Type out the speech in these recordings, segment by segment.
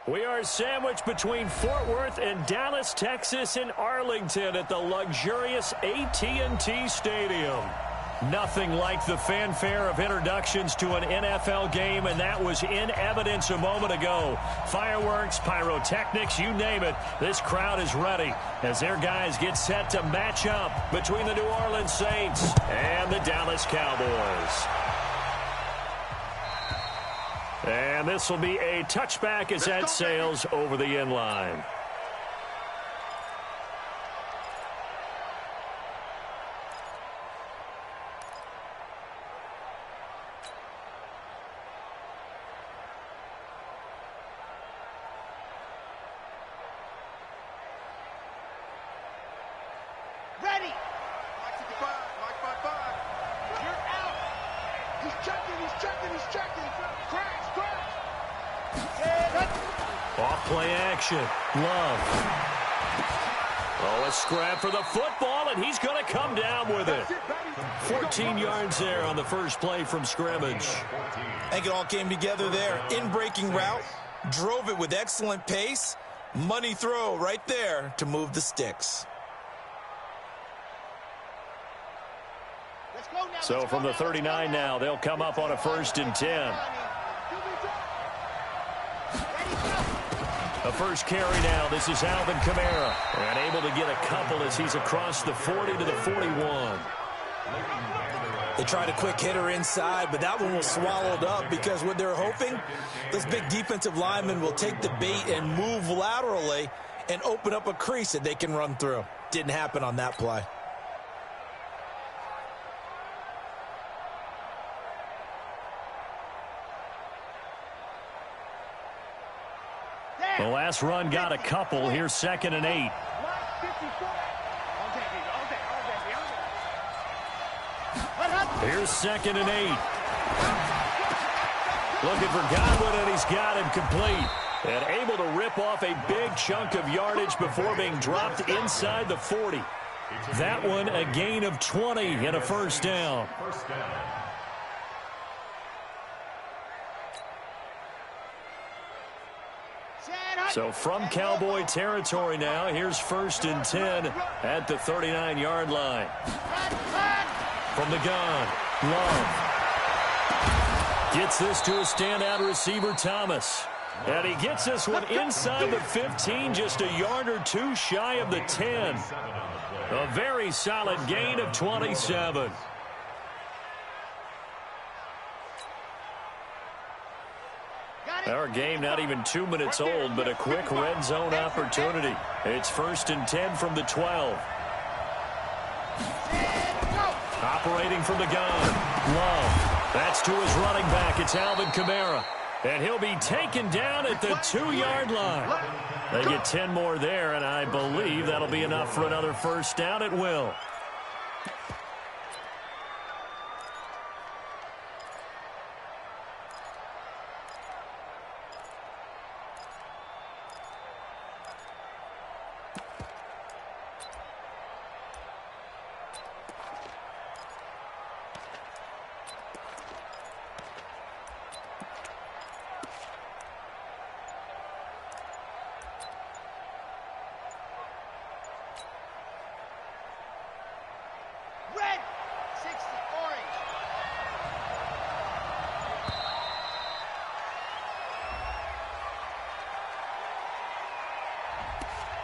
We are sandwiched between Fort Worth and Dallas, Texas, and Arlington at the luxurious AT&T Stadium. Nothing like the fanfare of introductions to an NFL game, and that was in evidence a moment ago. Fireworks, pyrotechnics, you name it. This crowd is ready as their guys get set to match up between the New Orleans Saints and the Dallas Cowboys. And this will be a touchback as that sails over the end line. Ready. Mike 5. You're out. He's checking. Crash. Off play action. Love. Oh, a scrap for the football, and he's going to come down with it. 14 yards there on the first play from scrimmage. I think it all came together there. In-breaking route. Drove it with excellent pace. Money throw right there to move the sticks. So from the 39 now, they'll come up on a 1st and 10. A first carry now. This is Alvin Kamara. And able to get a couple as he's across the 40 to the 41. They tried a quick hitter inside, but that one was swallowed up because what they're hoping, this big defensive lineman will take the bait and move laterally and open up a crease that they can run through. Didn't happen on that play. The last run got a couple. Here's 2nd and 8. Here's 2nd and 8. Looking for Godwin, and he's got him complete. And able to rip off a big chunk of yardage before being dropped inside the 40. That one a gain of 20 and a first down. So from Cowboy territory now, here's 1st and 10 at the 39-yard line. From the gun, Love. Gets this to a standout receiver, Thomas. And he gets this one inside the 15, just a yard or two shy of the 10. A very solid gain of 27. Our game not even 2 minutes old, but a quick red zone opportunity. It's 1st and 10 from the 12. Operating from the gun. Love. That's to his running back. It's Alvin Kamara. And he'll be taken down at the 2-yard line. They get 10 more there, and I believe that'll be enough for another first down at will.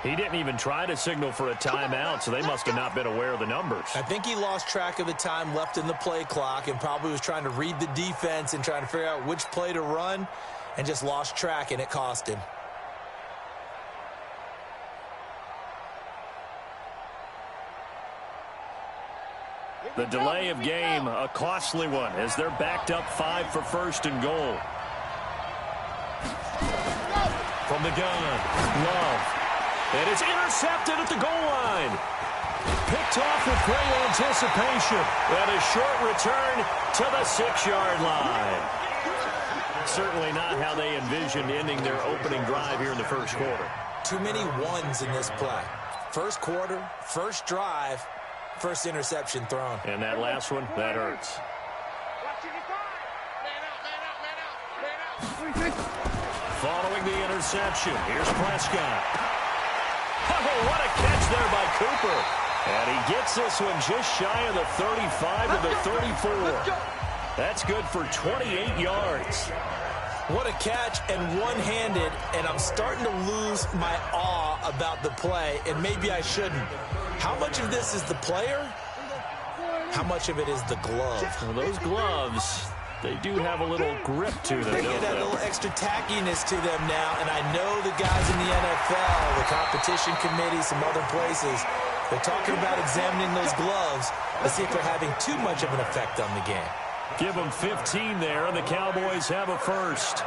He didn't even try to signal for a timeout, so they must have not been aware of the numbers. I think he lost track of the time left in the play clock and probably was trying to read the defense and trying to figure out which play to run and just lost track, and it cost him. The delay of game, a costly one, as they're backed up 5 for 1st and goal. From the gun, Love. And it's intercepted at the goal line. Picked off with great anticipation. And a short return to the 6-yard line. Certainly not how they envisioned ending their opening drive here in the first quarter. Too many ones in this play. First quarter, first drive, first interception thrown. And that last one, that hurts. following the interception. Here's Prescott. Oh, what a catch there by Cooper. And he gets this one just shy of the 35 to the 34. That's good for 28 yards. What a catch, and one-handed, and I'm starting to lose my awe about the play, and maybe I shouldn't. How much of this is the player? How much of it is the glove? Well, those gloves, they do have a little grip to them. They get that little extra tackiness to them now, and I know the guys in the NFL, the competition committee, some other places, they're talking about examining those gloves to see if they're having too much of an effect on the game. Give them 15 there, and the Cowboys have a first.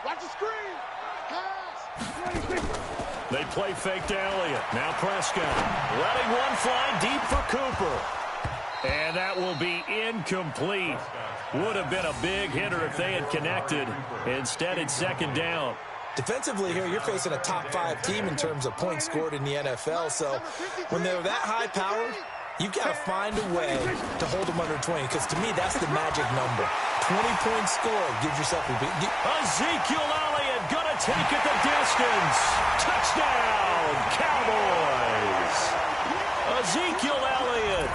Watch the screen. Pass. They play fake to Elliott. Now Prescott letting one fly deep for Cooper. And that will be incomplete. Would have been a big hitter if they had connected. Instead, it's second down. Defensively here, you're facing a top-5 team in terms of points scored in the NFL. So when they're that high-powered, you've got to find a way to hold them under 20. Because to me, that's the magic number. 20 points scored gives yourself a big... Ezekiel Elliott going to take it the distance. Touchdown, Cowboys. Ezekiel Elliott,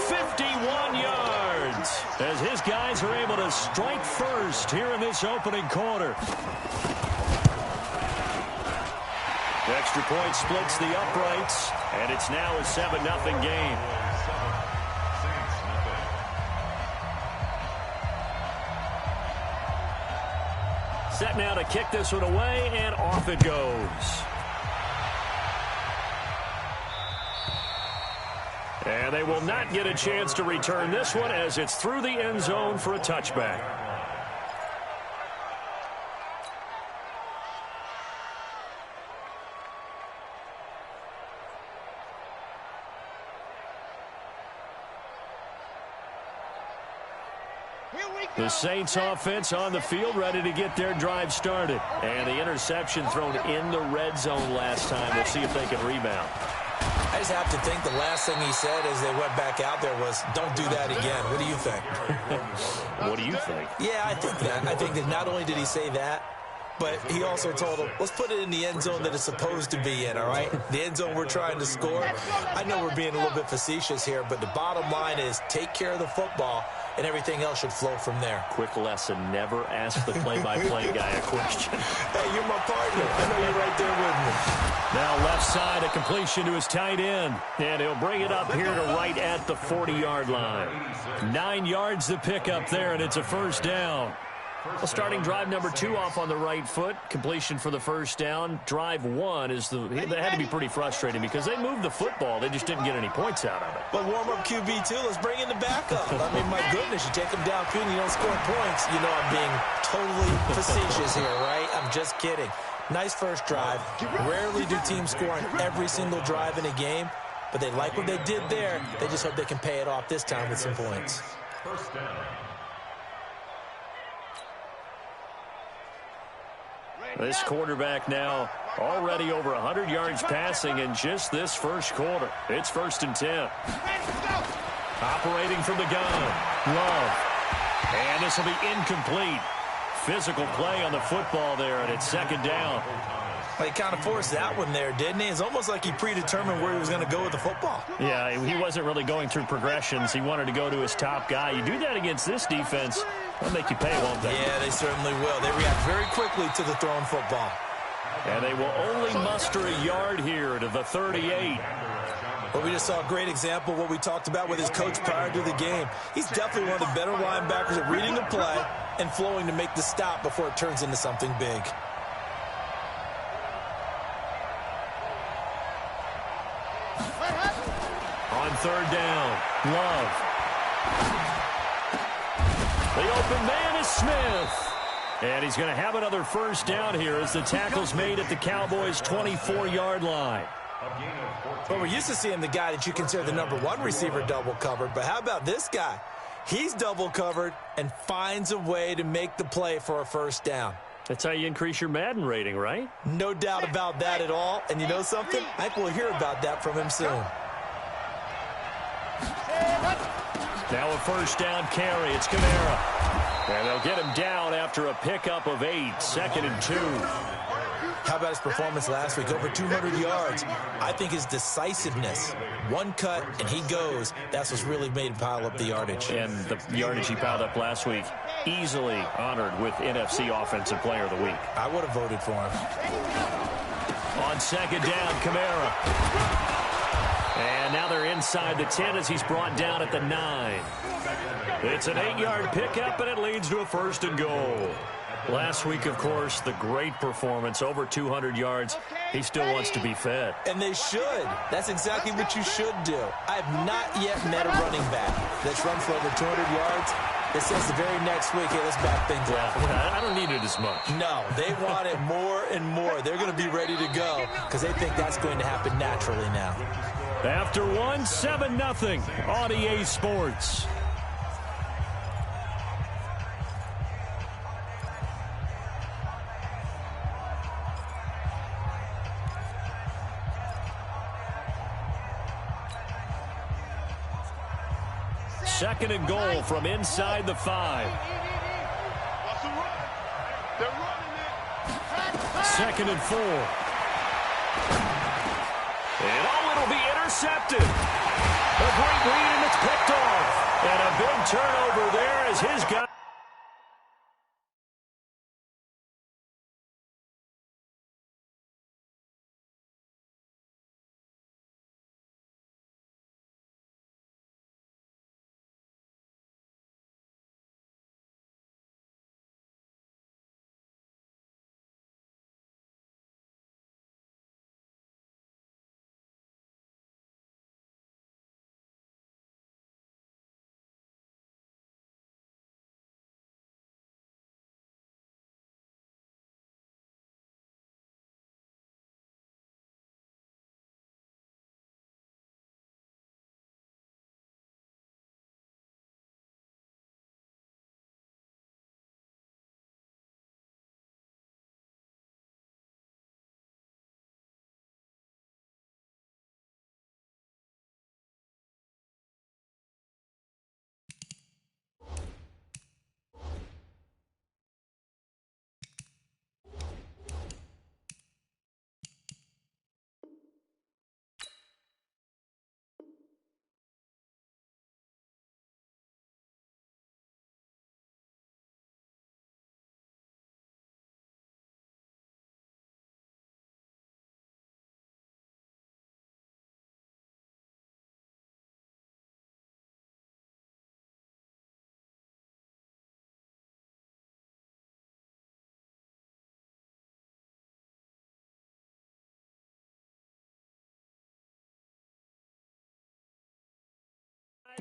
51 yards. As his guys are able to strike first here in this opening quarter. The extra point splits the uprights, and it's now a 7-0 game. Set now to kick this one away, and off it goes. And they will not get a chance to return this one as it's through the end zone for a touchback. The Saints offense on the field, ready to get their drive started. And the interception thrown in the red zone last time. We'll see if they can rebound. I just have to think the last thing he said as they went back out there was, don't do that again. What do you think? What do you think? Yeah, I think that. I think that not only did he say that, but he also told them, let's put it in the end zone that it's supposed to be in, all right? The end zone we're trying to score. I know we're being a little bit facetious here, but the bottom line is take care of the football, and everything else should flow from there. Quick lesson, never ask the play-by-play guy a question. Hey, you're my partner. I know you're right there with me. Now left side, a completion to his tight end. And he'll bring it up here to right at the 40-yard line. 9 yards to pick up there, and it's a first down. Well, starting drive number 2 off on the right foot. Completion for the first down. Drive 1 is that had to be pretty frustrating because they moved the football. They just didn't get any points out of it. But warm-up QB2, let's bring in the backup. I mean, my goodness, you take them downfield and you don't score points. You know I'm being totally facetious here, right? I'm just kidding. Nice first drive. Rarely do teams score on every single drive in a game, but they like what they did there. They just hope they can pay it off this time with some points. First down. This quarterback now already over 100 yards passing in just this first quarter. It's 1st and 10. Operating from the gun. Love. And this will be incomplete. Physical play on the football there, and it's 2nd down. Well, he kind of forced that one there, didn't he? It's almost like he predetermined where he was going to go with the football. Yeah, he wasn't really going through progressions. He wanted to go to his top guy. You do that against this defense, they'll make you pay, won't they? Yeah, they certainly will. They react very quickly to the thrown football. And they will only muster a yard here to the 38. Well, we just saw a great example of what we talked about with his coach prior to the game. He's definitely one of the better linebackers at reading a play and flowing to make the stop before it turns into something big. On 3rd down, Love. The open man is Smith. And he's going to have another first down here as the tackle's made at the Cowboys' 24-yard line. Well, we're used to seeing the guy that you consider the #1 receiver double covered, but how about this guy? He's double covered and finds a way to make the play for a first down. That's how you increase your Madden rating, right? No doubt about that at all. And you know something? I think we'll hear about that from him soon. Now a first down carry. It's Kamara. And they'll get him down after a pickup of 8. 2nd and 2. How about his performance last week? Over 200 yards. I think his decisiveness, one cut and he goes, that's what's really made him pile up the yardage. And the yardage he piled up last week, easily honored with NFC Offensive Player of the Week. I would have voted for him. On 2nd down, Kamara. And now they're inside the 10 as he's brought down at the 9. It's an 8-yard pickup, and it leads to a 1st and goal. Last week, of course, the great performance, over 200 yards. He still wants to be fed. And they should. That's exactly what you should do. I have not yet met a running back that's run for over 200 yards that says the very next week, hey, let's back things up. I don't need it as much. No, they want it more and more. They're going to be ready to go because they think that's going to happen naturally now. After 7-0 on EA Sports. Second and goal from inside the 5. 2nd and 4. And it'll be intercepted. A great read, and it's picked off. And a big turnover there as his guy.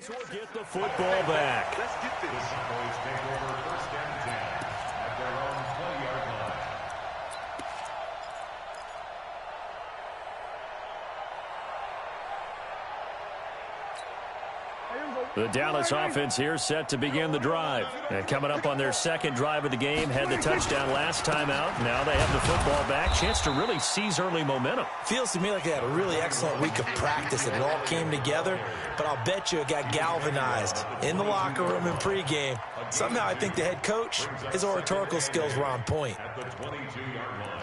We'll get the football back. Let's get this. Cowboys take over 1st and 10 at their own 20-yard line. The Dallas offense here set to begin the drive. And coming up on their 2nd drive of the game, had the touchdown last time out. Now they have the football back. Chance to really seize early momentum. Feels to me like they had a really excellent week of practice and it all came together. But I'll bet you it got galvanized in the locker room in pregame. Somehow I think the head coach, his oratorical skills were on point. At the 22-yard line.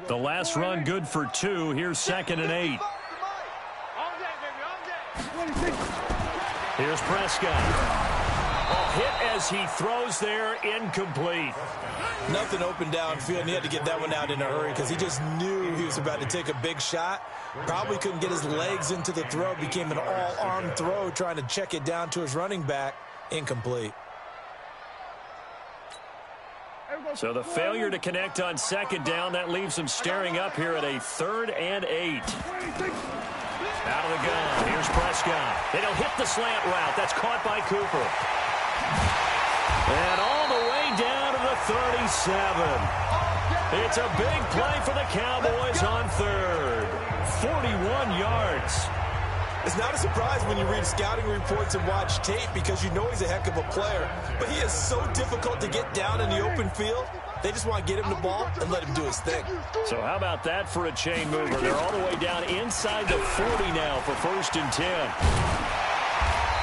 The last run good for 2. Here's 2nd and 8. Here's Prescott. A hit as he throws there, incomplete. Nothing open downfield, and he had to get that one out in a hurry because he just knew he was about to take a big shot. Probably couldn't get his legs into the throw. Became an all-arm throw trying to check it down to his running back. Incomplete. So the failure to connect on 2nd down, that leaves him staring up here at a 3rd and 8. Out of the gun. Here's Prescott. And he'll hit the slant route. That's caught by Cooper. And all the way down to the 37. It's a big play for the Cowboys on 3rd. 41 yards. It's not a surprise when you read scouting reports and watch tape because you know he's a heck of a player. But he is so difficult to get down in the open field. They just want to get him the ball and let him do his thing. So how about that for a chain mover? They're all the way down inside the 40 now for 1st and 10.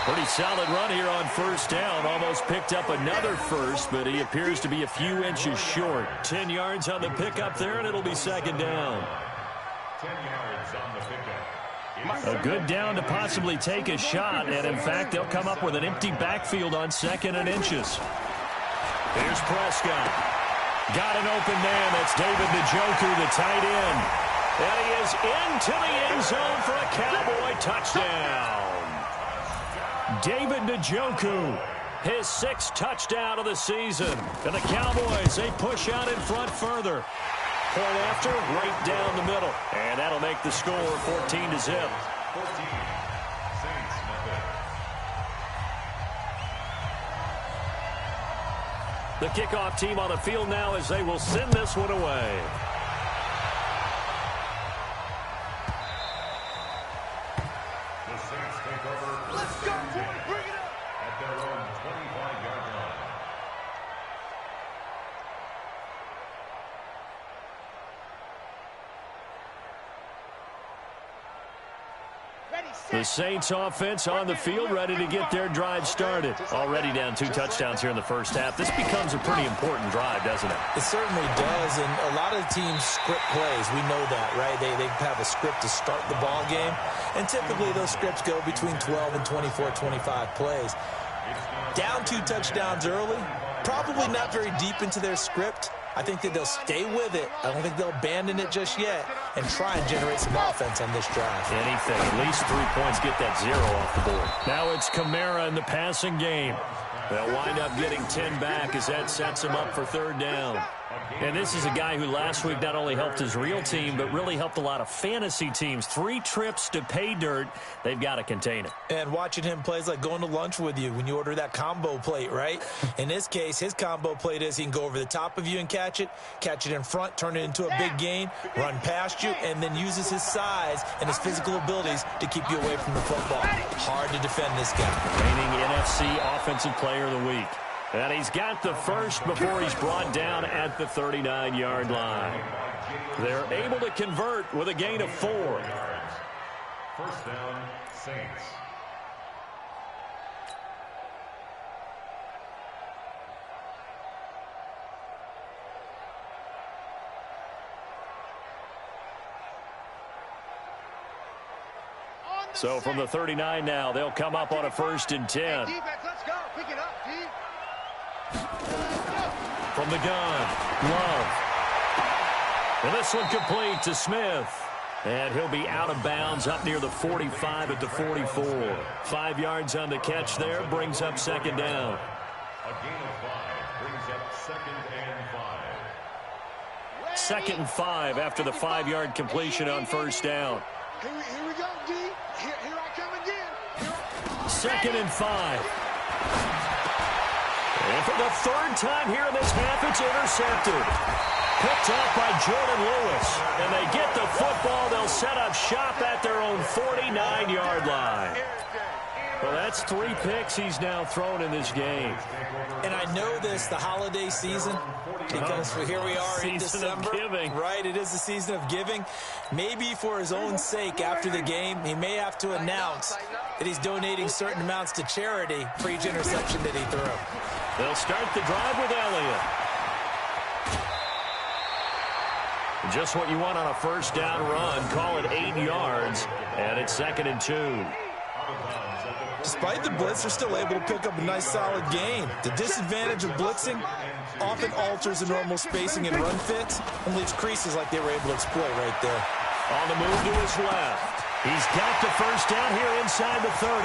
Pretty solid run here on 1st down. Almost picked up another first, but he appears to be a few inches short. 10 yards on the pickup there, and it'll be 2nd down. 10 yards on the pickup. A good down to possibly take a shot, and in fact, they'll come up with an empty backfield on 2nd and inches. Here's Prescott. Got an open man. That's David Njoku, the tight end. And he is into the end zone for a Cowboy touchdown. David Njoku, his 6th touchdown of the season. And the Cowboys, they push out in front further. Point after, right down the middle. And that'll make the score 14-0. 14. Saints, nothing. The kickoff team on the field now as they will send this one away. The Saints take over. Let's go, boy. Bring it up. At their own 25-yard line. The Saints offense on the field, ready to get their drive started. Already down 2 touchdowns here in the first half. This becomes a pretty important drive, doesn't it? It certainly does, and a lot of teams script plays. We know that, right? They have a script to start the ball game, and typically those scripts go between 12 and 24, 25 plays. Down 2 touchdowns early, probably not very deep into their script. I think that they'll stay with it. I don't think they'll abandon it just yet and try and generate some offense on this drive. Anything. At least 3 points, get that 0 off the board. Now it's Kamara in the passing game. They'll wind up getting 10 back as that sets them up for 3rd down. And this is a guy who last week not only helped his real team, but really helped a lot of fantasy teams. 3 trips to pay dirt. They've got to contain it. And watching him play is like going to lunch with you when you order that combo plate, right? In this case, his combo plate is he can go over the top of you and catch it in front, turn it into a big gain, run past you, and then uses his size and his physical abilities to keep you away from the football. Hard to defend this guy. Reigning NFC Offensive Player of the Week. And he's got the first before he's brought down at the 39-yard line. They're able to convert with a gain of 4. 1st down, Saints. So from the 39 now, they'll come up on a 1st and 10. Defense, let's go. Pick it up, D. From the gun, Love. And this one complete to Smith. And he'll be out of bounds up near the 45 at the 44. 5 yards on the catch there, brings up 2nd down. A gain of 5 brings up 2nd and 5. 2nd and 5 after the 5-yard completion on 1st down. Here we go, D. Here I come again. 2nd and 5. And for the 3rd time here in this half, it's intercepted. Picked off by Jordan Lewis. And they get the football. They'll set up shop at their own 49-yard line. Well, that's 3 picks he's now thrown in this game. And I know this, the holiday season, because here we are in December. Right, it is the season of giving. Maybe for his own sake after the game, he may have to announce that he's donating certain amounts to charity for each interception that he threw. They'll start the drive with Elliott. Just what you want on a 1st down run. Call it 8 yards, and it's 2nd and 2. Despite the blitz, they're still able to pick up a nice, solid gain. The disadvantage of blitzing often alters the normal spacing and run fits and leaves creases like they were able to exploit right there. On the move to his left. He's got the 1st down here inside the 30.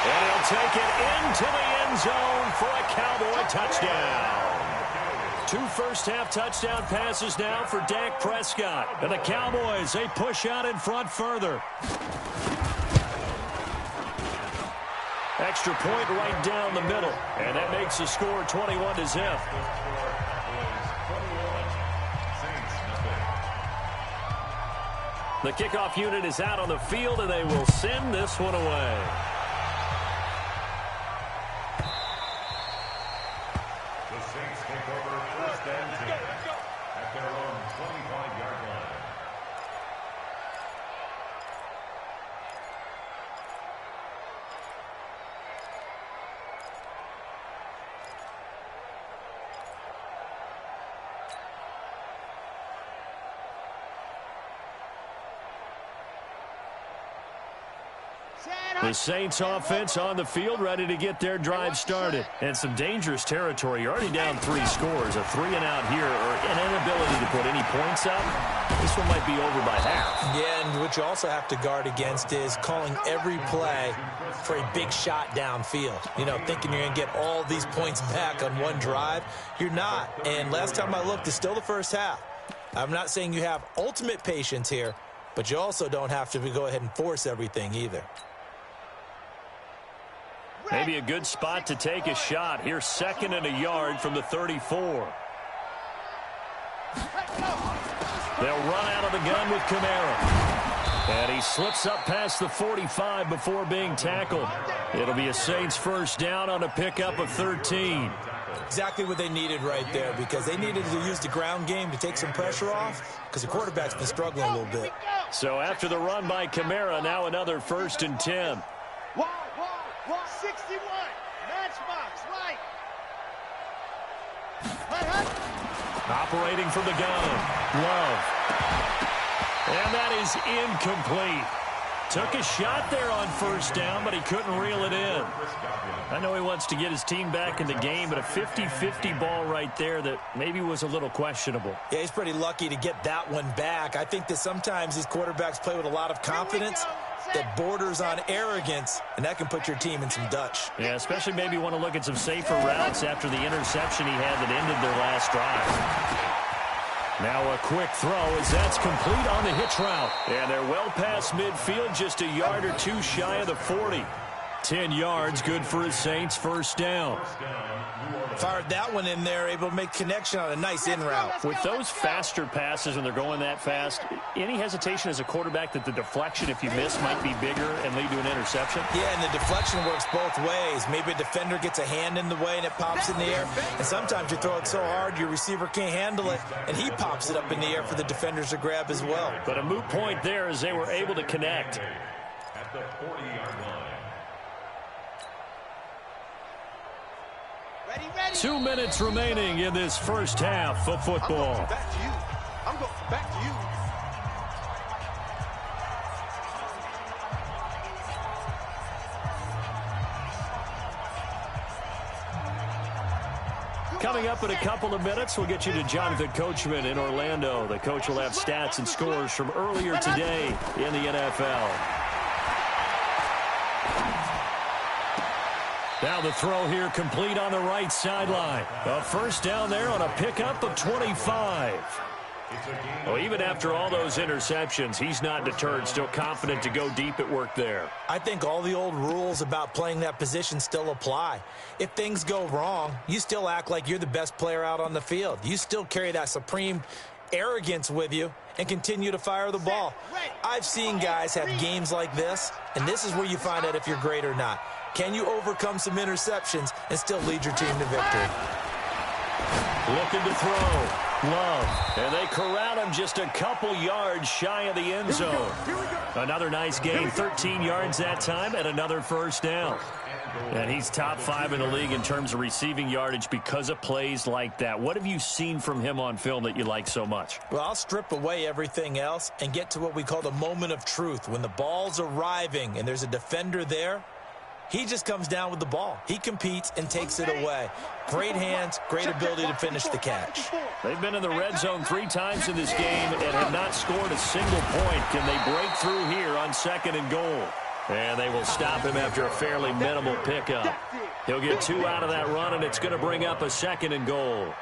And he'll take it into the end zone for a Cowboy touchdown. 2 first-half touchdown passes now for Dak Prescott. And the Cowboys, they push out in front further. Extra point right down the middle. And that makes the score 21-0. The kickoff unit is out on the field, and they will send this one away. The Saints take over 1st and 10 at their own 25-yard line. The Saints offense on the field, ready to get their drive started. And some dangerous territory. You're already down 3 scores. A 3-and-out here, or an inability to put any points up. This one might be over by half. Yeah, and what you also have to guard against is calling every play for a big shot downfield. You know, thinking you're going to get all these points back on one drive. You're not. And last time I looked, it's still the first half. I'm not saying you have ultimate patience here, but you also don't have to go ahead and force everything either. Maybe a good spot to take a shot. Here's 2nd and a yard from the 34. They'll run out of the gun with Kamara. And he slips up past the 45 before being tackled. It'll be a Saints first down on a pickup of 13. Exactly what they needed right there, because they needed to use the ground game to take some pressure off, because the quarterback's been struggling a little bit. So after the run by Kamara, now another 1st and 10. 61, matchbox, right. Operating from the gun, Love. And that is incomplete. Took a shot there on 1st down, but he couldn't reel it in. I know he wants to get his team back in the game, but a 50-50 ball right there that maybe was a little questionable. Yeah, he's pretty lucky to get that one back. I think that sometimes these quarterbacks play with a lot of confidence that borders on arrogance, and that can put your team in some Dutch. Yeah, especially maybe want to look at some safer routes after the interception he had that ended their last drive. Now a quick throw as that's complete on the hitch route. And they're well past midfield, just a yard or 2 shy of the 40. 10 yards, good for his Saints first down. Fired that one in there, able to make connection on a nice in route. With those faster passes when they're going that fast, any hesitation as a quarterback that the deflection, if you miss, might be bigger and lead to an interception? Yeah, and the deflection works both ways. Maybe a defender gets a hand in the way and it pops in the air. And sometimes you throw it so hard your receiver can't handle it, and he pops it up in the air for the defenders to grab as well. But a moot point there as they were able to connect. At the 40-yard line. 2 minutes remaining in this first half of football. Back to you. I'm going back to you. Coming up in a couple of minutes, we'll get you to Jonathan Coachman in Orlando. The coach will have stats and scores from earlier today in the NFL. Now the throw here complete on the right sideline. A first down there on a pickup of 25. Well, even after all those interceptions, he's not deterred, still confident to go deep at work there. I think all the old rules about playing that position still apply. If things go wrong, you still act like you're the best player out on the field. You still carry that supreme arrogance with you and continue to fire the ball. I've seen guys have games like this, and this is where you find out if you're great or not. Can you overcome some interceptions and still lead your team to victory? Looking to throw. Love. And they corral him just a couple yards shy of the end zone. Another nice gain, 13 yards that time, and another first down. And he's top 5 in the league in terms of receiving yardage because of plays like that. What have you seen from him on film that you like so much? Well, I'll strip away everything else and get to what we call the moment of truth. When the ball's arriving and there's a defender there, he just comes down with the ball. He competes and takes it away. Great hands, great ability to finish the catch. They've been in the red zone 3 times in this game and have not scored a single point. Can they break through here on 2nd and goal? And they will stop him after a fairly minimal pickup. He'll get 2 out of that run, and it's going to bring up a 2nd and goal.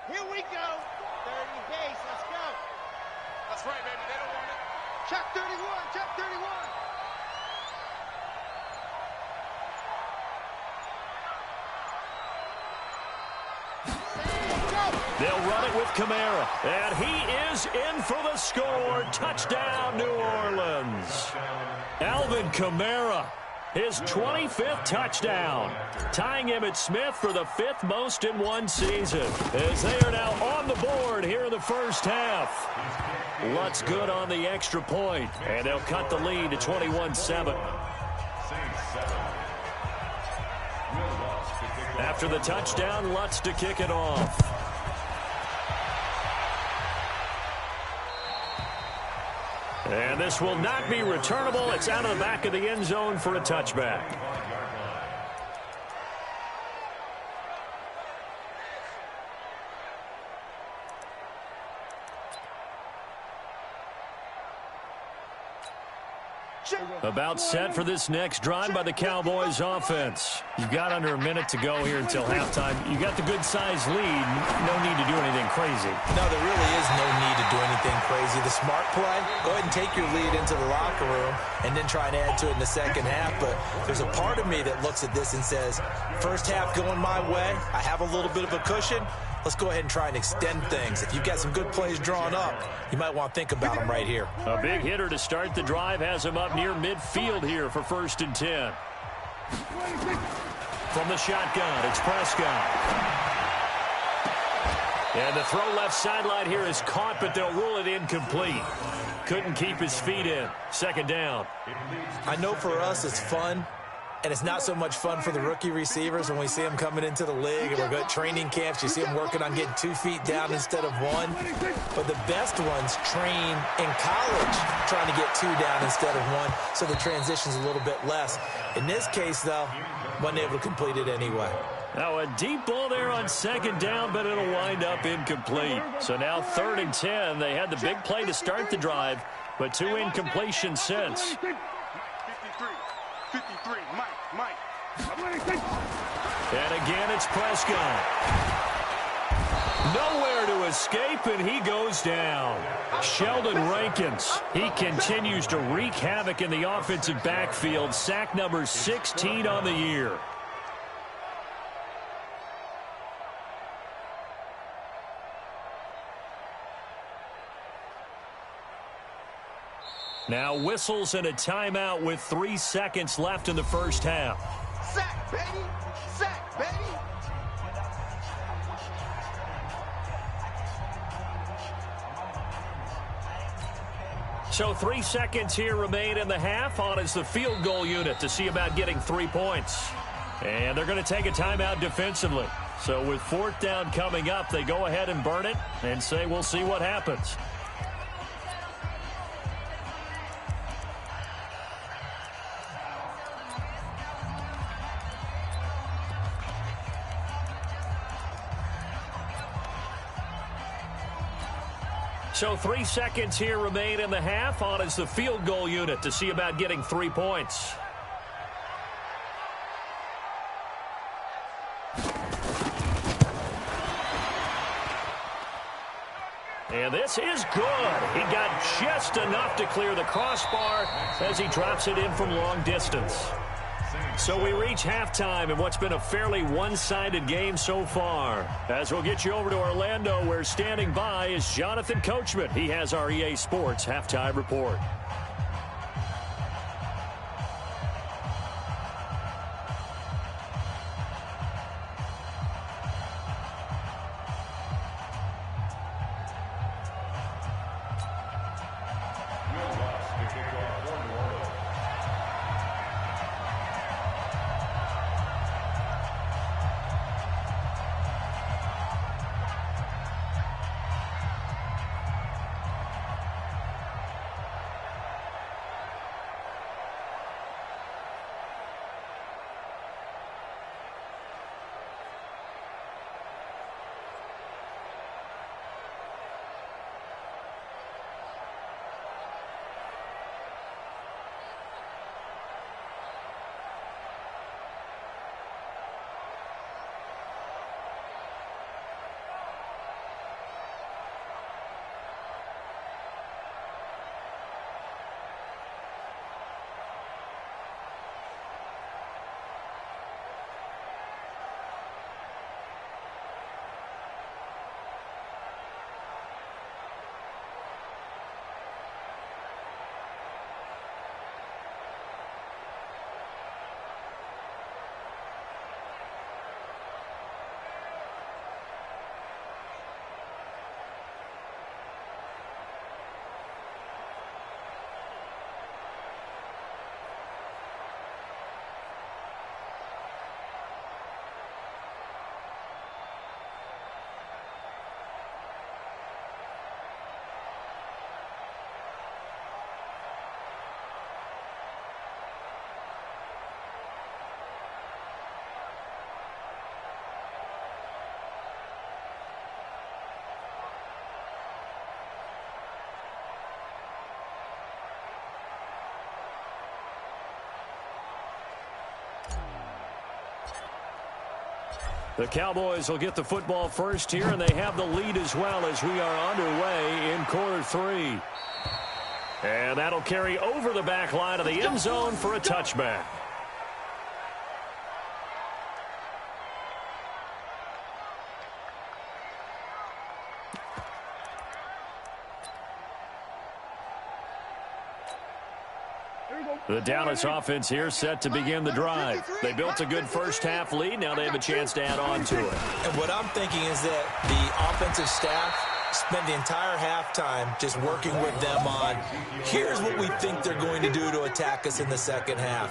Here we go. 30 base. Let's go. That's right, baby. They don't want it. Check 31, check 31. They'll run it with Kamara, and he is in for the score. Touchdown, New Orleans. Alvin Kamara, his 25th touchdown, tying Emmitt Smith for the 5th most in one season, as they are now on the board here in the first half. Lutz good on the extra point, and they'll cut the lead to 21-7. After the touchdown, Lutz to kick it off. And this will not be returnable. It's out of the back of the end zone for a touchback. About set for this next drive by the Cowboys offense. You've got under a minute to go here until halftime. You got the good-sized lead. No need to do anything crazy. No, there really is no need to do anything crazy. The smart play, go ahead and take your lead into the locker room and then try and add to it in the second half. But there's a part of me that looks at this and says, first half going my way, I have a little bit of a cushion. Let's go ahead and try and extend things. If you've got some good plays drawn up, you might want to think about them right here. A big hitter to start the drive has him up near midfield here for 1st and 10. From the shotgun, it's Prescott. And the throw left sideline here is caught, but they'll rule it incomplete. Couldn't keep his feet in. 2nd down. I know for us it's fun. And it's not so much fun for the rookie receivers when we see them coming into the league and we're going to training camps. You see them working on getting 2 feet down instead of 1. But the best ones train in college trying to get 2 down instead of 1, so the transition's a little bit less. In this case, though, wasn't able to complete it anyway. Now a deep ball there on 2nd down, but it'll wind up incomplete. So now 3rd and 10. They had the big play to start the drive, but 2 incompletions since. 53, Mike. And again, it's Prescott. Nowhere to escape, and he goes down. Sheldon Rankins, he continues to wreak havoc in the offensive backfield. Sack number 16 on the year. Now whistles and a timeout with 3 seconds left in the first half. Sack, baby! Sack, baby! So 3 seconds here remain in the half. On is the field goal unit to see about getting 3 points. And they're going to take a timeout defensively. So with 4th down coming up, they go ahead and burn it and say we'll see what happens. So 3 seconds here remain in the half. On is the field goal unit to see about getting 3 points. And this is good. He got just enough to clear the crossbar as he drops it in from long distance. So we reach halftime in what's been a fairly one-sided game so far. As we'll get you over to Orlando, where standing by is Jonathan Coachman. He has our EA Sports halftime report. The Cowboys will get the football first here, and they have the lead as well as we are underway in quarter 3. And that'll carry over the back line of the end zone for a touchback. The Dallas offense here set to begin the drive. They built a good first-half lead. Now they have a chance to add on to it. And what I'm thinking is that the offensive staff spent the entire halftime just working with them on, here's what we think they're going to do to attack us in the second half.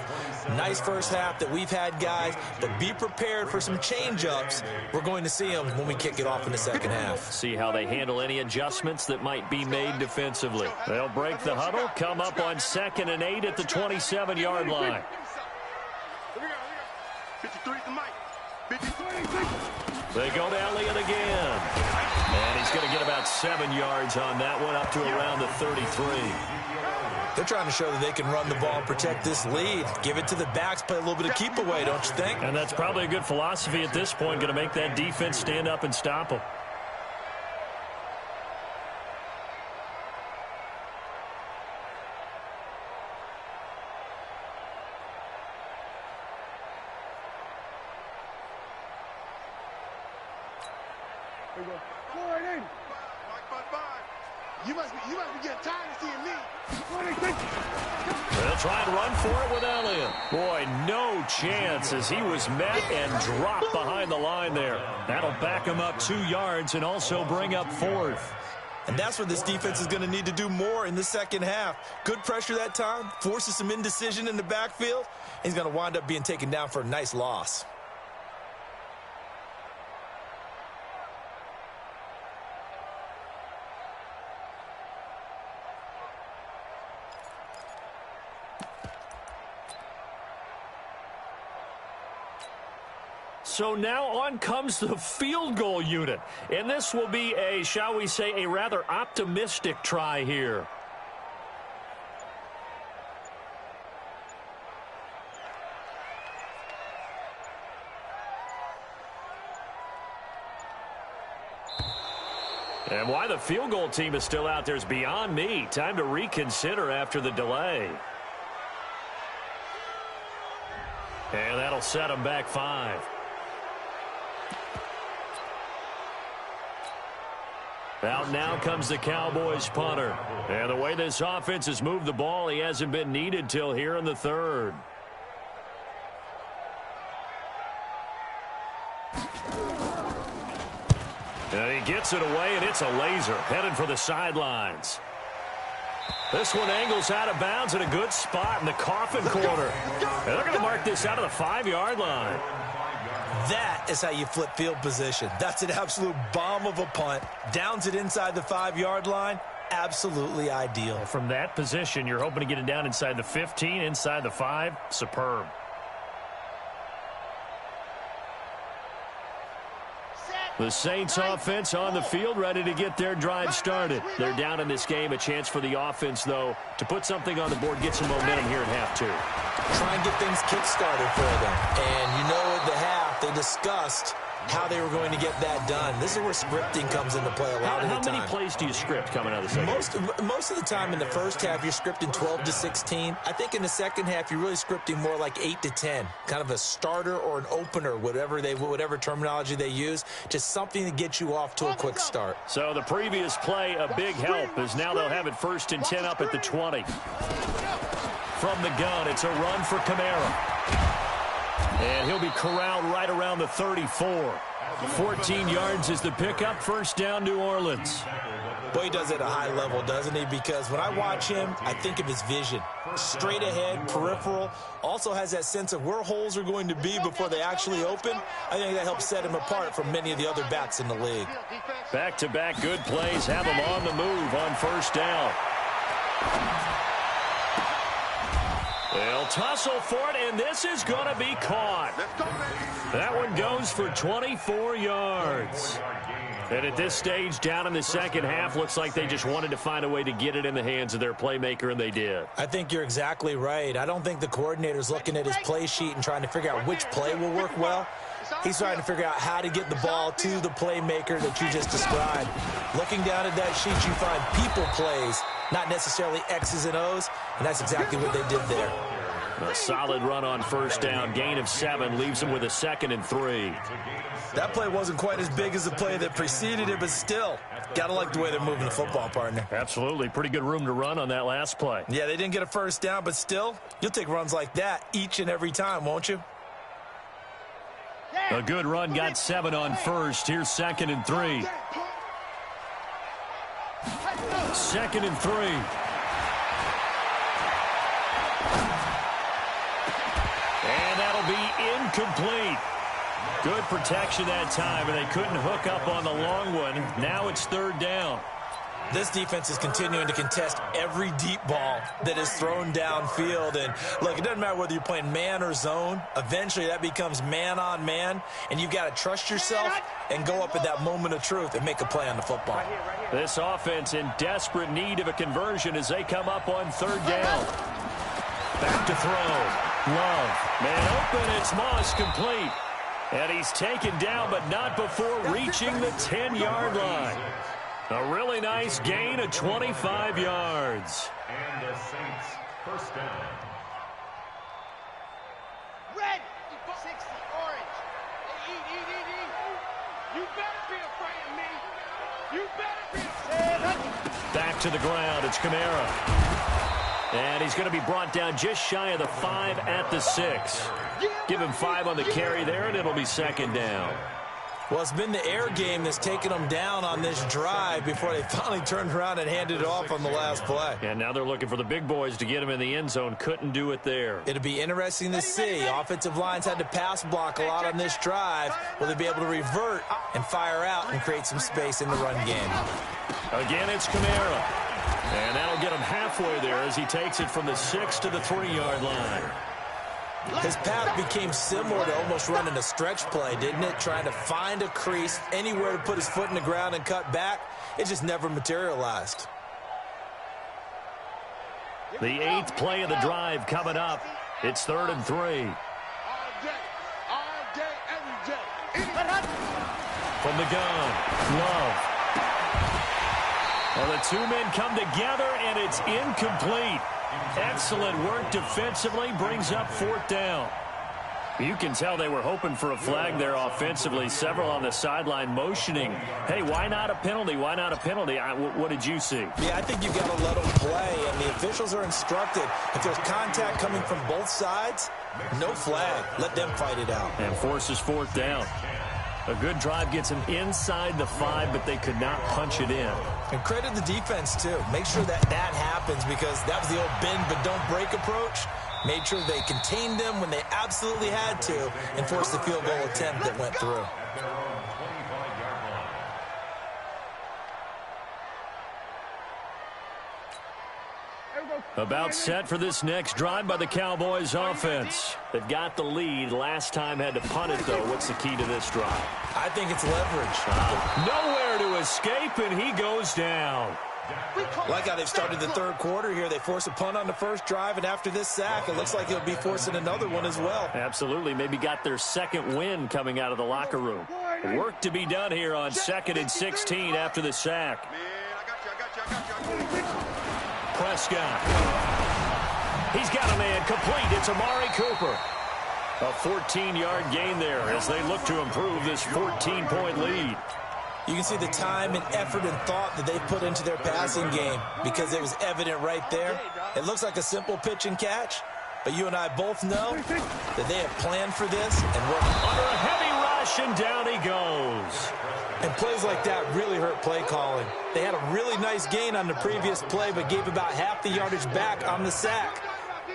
Nice first half that we've had, guys, but be prepared for some change-ups. We're going to see them when we kick it off in the second half. See how they handle any adjustments that might be made defensively. They'll break the huddle, come up on 2nd and 8 at the 27-yard line. 53 to Mike. 53. They go to Elliott again. And he's going to get about 7 yards on that one, up to around the 33. They're trying to show that they can run the ball and protect this lead. Give it to the backs, play a little bit of keep away, don't you think? And that's probably a good philosophy at this point, going to make that defense stand up and stop them. You must be getting tired of seeing me. They'll try and run for it with Elliott. Boy, no chance as he was met and dropped behind the line there. That'll back him up 2 yards and also bring up 4th. And that's what this defense is going to need to do more in the second half. Good pressure that time, forces some indecision in the backfield. He's going to wind up being taken down for a nice loss. So now on comes the field goal unit. And this will be a, shall we say, a rather optimistic try here. And why the field goal team is still out there is beyond me. Time to reconsider after the delay. And that'll set them back 5. Out now comes the Cowboys punter. And the way this offense has moved the ball, he hasn't been needed till here in the 3rd. And he gets it away, and it's a laser headed for the sidelines. This one angles out of bounds in a good spot in the coffin corner. And they're going to mark this out of the 5-yard line. That is how you flip field position. That's an absolute bomb of a punt. Downs it inside the 5-yard line. Absolutely ideal. From that position, you're hoping to get it down inside the 15, inside the 5. Superb. The Saints offense on the field, ready to get their drive started. They're down in this game. A chance for the offense, though, to put something on the board, get some momentum here at half 2. Try and get things kick-started for them. And you know at the half, they discussed how they were going to get that done. This is where scripting comes into play a lot of the time. How many plays do you script coming out of the second? Most of the time in the first half, you're scripting 12 to 16. I think in the second half, you're really scripting more like 8 to 10. Kind of a starter or an opener, whatever terminology they use. Just something to get you off to a quick start. So the previous play, a big help, as now they'll have it 1st and 10 up at the 20. From the gun, it's a run for Kamara. And he'll be corralled right around the 34. 14 yards is the pickup. 1st down, New Orleans. Boy, he does it at a high level, doesn't he? Because when I watch him, I think of his vision. Straight ahead, peripheral. Also has that sense of where holes are going to be before they actually open. I think that helps set him apart from many of the other backs in the league. Back-to-back good plays have him on the move on 1st down. They'll tussle for it, and this is going to be caught. That one goes for 24 yards. And at this stage, down in the second half, looks like they just wanted to find a way to get it in the hands of their playmaker, and they did. I think you're exactly right. I don't think the coordinator's looking at his play sheet and trying to figure out which play will work well. He's trying to figure out how to get the ball to the playmaker that you just described. Looking down at that sheet, you find people plays, not necessarily X's and O's, and that's exactly what they did there. A solid run on first down. Gain of 7 leaves him with a 2nd and 3. That play wasn't quite as big as the play that preceded it, but still, gotta like the way they're moving the football, partner. Absolutely. Pretty good room to run on that last play. Yeah, they didn't get a first down, but still, you'll take runs like that each and every time, won't you? A good run got 7 on first. Here's 2nd and 3. 2nd and 3. And that'll be incomplete. Good protection that time, and they couldn't hook up on the long one. Now it's 3rd down. This defense is continuing to contest every deep ball that is thrown downfield. And, look, it doesn't matter whether you're playing man or zone. Eventually, that becomes man-on-man, and you've got to trust yourself and go up at that moment of truth and make a play on the football. This offense in desperate need of a conversion as they come up on 3rd down. Back to throw. Love. Man open. It's Moss complete. And he's taken down, but not before reaching the 10-yard line. A really nice gain of 25 yards. And the Saints first down. Red, 60, orange. You better be afraid of me. You better be afraid. Back to the ground. It's Kamara. And he's going to be brought down just shy of the 5 at the 6. Give him 5 on the carry there, and it'll be 2nd down. Well, it's been the air game that's taken them down on this drive before they finally turned around and handed it off on the last play. And now they're looking for the big boys to get him in the end zone. Couldn't do it there. It'll be interesting to see. Offensive lines had to pass block a lot on this drive. Will they be able to revert and fire out and create some space in the run game? Again, it's Kamara. And that'll get him halfway there as he takes it from the 6 to the 3-yard line. His path became similar to almost running a stretch play, didn't it? Trying to find a crease, anywhere to put his foot in the ground and cut back. It just never materialized. The 8th play of the drive coming up. It's 3rd and 3. All day, every day. From the gun, Love. Well, the 2 men come together, and it's incomplete. Excellent work defensively, brings up 4th down. You can tell they were hoping for a flag there offensively. Several on the sideline motioning, hey, why not a penalty? Why not a penalty? What did you see? Yeah, I think you've got to let them play, and the officials are instructed. If there's contact coming from both sides, no flag. Let them fight it out. And forces 4th down. A good drive gets them inside the 5, but they could not punch it in. And credit the defense, too. Make sure that happens, because that was the old bend but don't break approach. Made sure they contained them when they absolutely had to and forced the field goal attempt that went through. About set for this next drive by the Cowboys offense. They've got the lead. Last time had to punt it, though. What's the key to this drive? I think it's leverage. Nowhere to escape, and he goes down. Like how they've started the 3rd quarter here. They force a punt on the first drive, and after this sack, it looks like they'll be forcing another one as well. Absolutely. Maybe got their 2nd win coming out of the locker room. Work to be done here on 2nd and 16 after the sack. Prescott. He's got a man complete. It's Amari Cooper. A 14-yard gain there as they look to improve this 14-point lead. You can see the time and effort and thought that they put into their passing game because it was evident right there. It looks like a simple pitch and catch, but you and I both know that they have planned for this and worked under a heavy rush, and down he goes. And plays like that really hurt play calling. They had a really nice gain on the previous play, but gave about half the yardage back on the sack.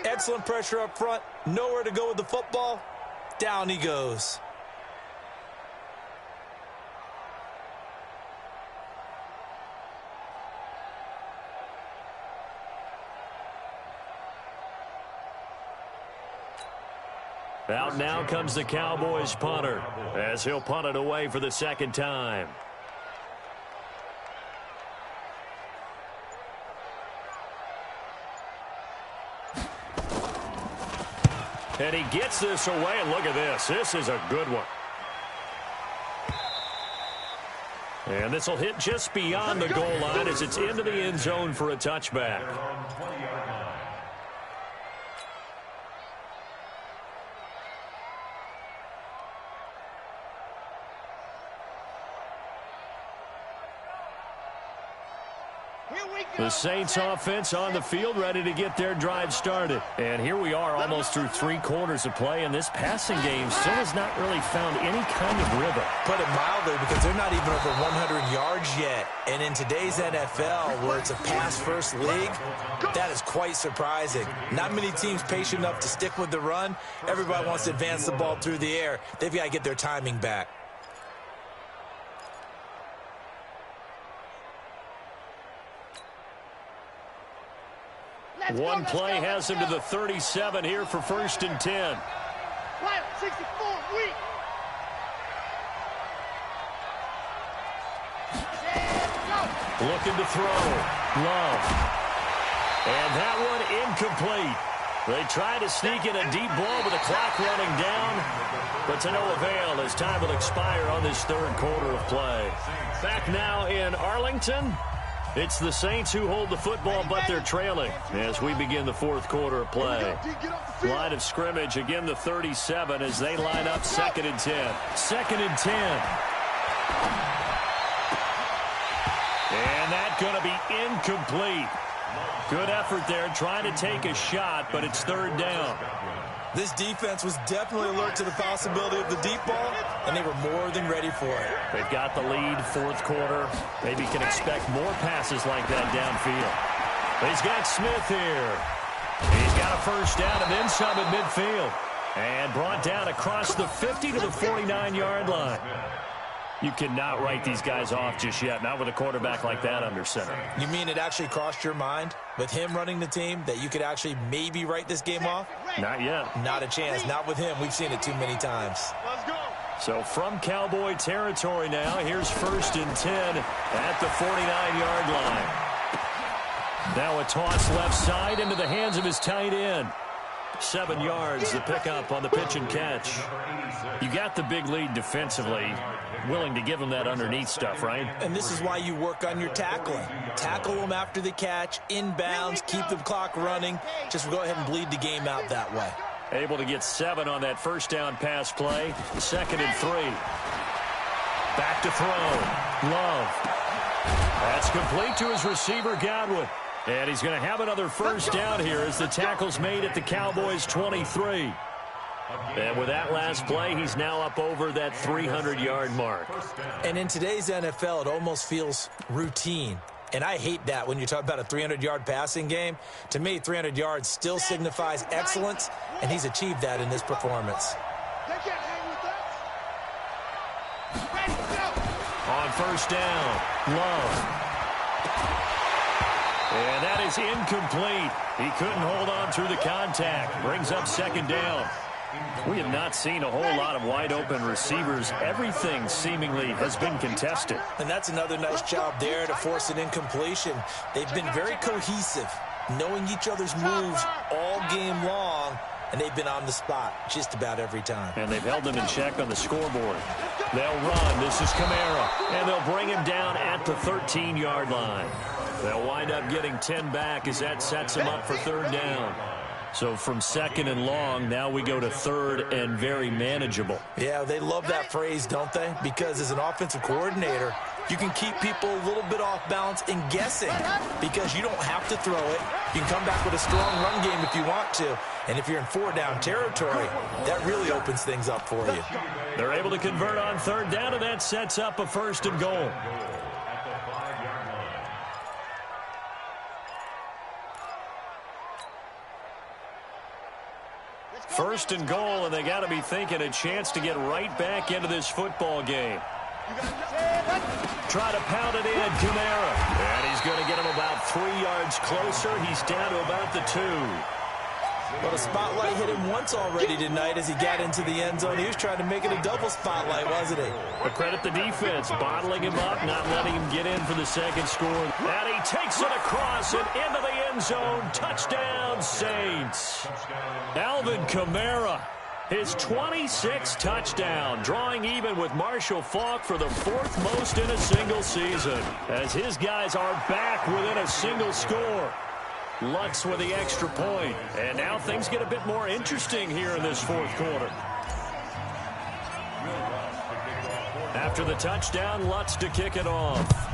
Excellent pressure up front. Nowhere to go with the football. Down he goes. Out now comes the Cowboys punter as he'll punt it away for the 2nd time. And he gets this away, and look at this. This is a good one. And this will hit just beyond the goal line as it's into the end zone for a touchback. The Saints offense on the field, ready to get their drive started. And here we are almost through 3 quarters of play, and this passing game still has not really found any kind of rhythm. Put it mildly, because they're not even over 100 yards yet. And in today's NFL, where it's a pass-first league, that is quite surprising. Not many teams patient enough to stick with the run. Everybody wants to advance the ball through the air. They've got to get their timing back. One play has him to the 37 here for 1st and 10. 64, weak. Looking to throw. Love. And that one incomplete. They try to sneak in a deep ball with the clock running down, but to no avail as time will expire on this 3rd quarter of play. Back now in Arlington. It's the Saints who hold the football, but they're trailing as we begin the 4th quarter of play. Line of scrimmage, again the 37 as they line up 2nd and 10. 2nd and 10. And that's going to be incomplete. Good effort there, trying to take a shot, but it's 3rd down. This defense was definitely alert to the possibility of the deep ball, and they were more than ready for it. They've got the lead, 4th quarter. Maybe can expect more passes like that downfield. But he's got Smith here. He's got a 1st down and then some at midfield. And brought down across the 50 to the 49-yard line. You cannot write these guys off just yet, not with a quarterback like that under center. You mean it actually crossed your mind with him running the team that you could actually maybe write this game off? Not yet. Not a chance. Not with him. We've seen it too many times. Let's go. So from Cowboy territory now, here's 1st and 10 at the 49-yard line. Now a toss left side into the hands of his tight end. 7 yards, the pickup on the pitch and catch. You got the big lead defensively. Willing to give them that underneath stuff, right? And this is why you work on your tackling. Tackle them after the catch, inbounds, keep the clock running. Just go ahead and bleed the game out that way. Able to get 7 on that 1st down pass play. 2nd and 3. Back to throw. Love. That's complete to his receiver, Godwin. And he's going to have another 1st down here as the tackle's made at the Cowboys' 23. And with that last play, he's now up over that 300-yard mark. And in today's NFL, it almost feels routine. And I hate that when you talk about a 300-yard passing game. To me, 300 yards still signifies excellence, and he's achieved that in this performance. They can't hang with us. Ready, go. On 1st down, Love. And that is incomplete. He couldn't hold on through the contact. Brings up 2nd down. We have not seen a whole lot of wide-open receivers. Everything seemingly has been contested. And that's another nice job there to force an incompletion. They've been very cohesive, knowing each other's moves all game long, and they've been on the spot just about every time. And they've held them in check on the scoreboard. They'll run. This is Kamara. And they'll bring him down at the 13-yard line. They'll wind up getting 10 back as that sets them up for 3rd down. So from 2nd and long, now we go to 3rd and very manageable. Yeah, they love that phrase, don't they? Because as an offensive coordinator, you can keep people a little bit off balance and guessing because you don't have to throw it. You can come back with a strong run game if you want to. And if you're in 4-down territory, that really opens things up for you. They're able to convert on 3rd down, and that sets up a 1st and goal. First and goal, and they got to be thinking a chance to get right back into this football game. Try to pound it in, Kamara. And he's going to get him about 3 yards closer. He's down to about the 2. Well, the spotlight hit him once already tonight as he got into the end zone. He was trying to make it a double spotlight, wasn't he? But credit the defense, bottling him up, not letting him get in for the 2nd score. And he takes it across and into the end zone. Touchdown, Saints. Alvin Kamara His 26th touchdown, drawing even with Marshall Faulk for the 4th most in a single season, as his guys are back within a single score. Lutz with the extra point, and now things get a bit more interesting here in this 4th quarter. After the touchdown, Lutz to kick it off.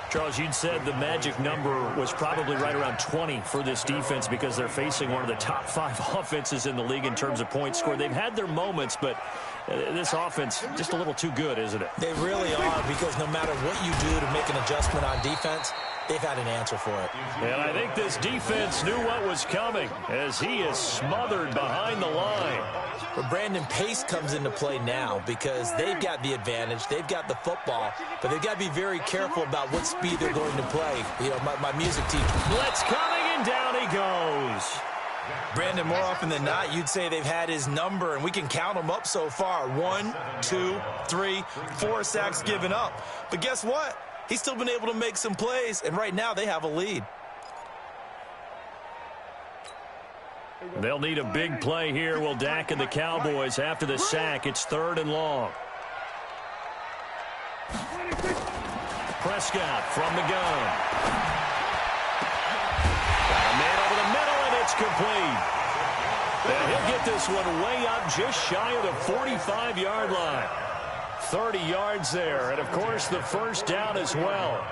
Charles, you'd said the magic number was probably right around 20 for this defense because they're facing one of the top 5 offenses in the league in terms of points scored. They've had their moments, but this offense just a little too good, isn't it? They really are, because no matter what you do to make an adjustment on defense, they've had an answer for it. And I think this defense knew what was coming as he is smothered behind the line. But Brandon, pace comes into play now because they've got the advantage. They've got the football, but they've got to be very careful about what speed they're going to play. You know, my music teacher. Blitz coming, and down he goes. Brandon, more often than not, you'd say they've had his number, and we can count them up so far. 1, 2, 3, 4 sacks given up. But guess what? He's still been able to make some plays, and right now they have a lead. They'll need a big play here, will Dak and the Cowboys after the sack. It's 3rd and long. Prescott from the gun. Got a man over the middle, and it's complete. And he'll get this one way up just shy of the 45-yard line. 30 yards there, and of course the first down as well.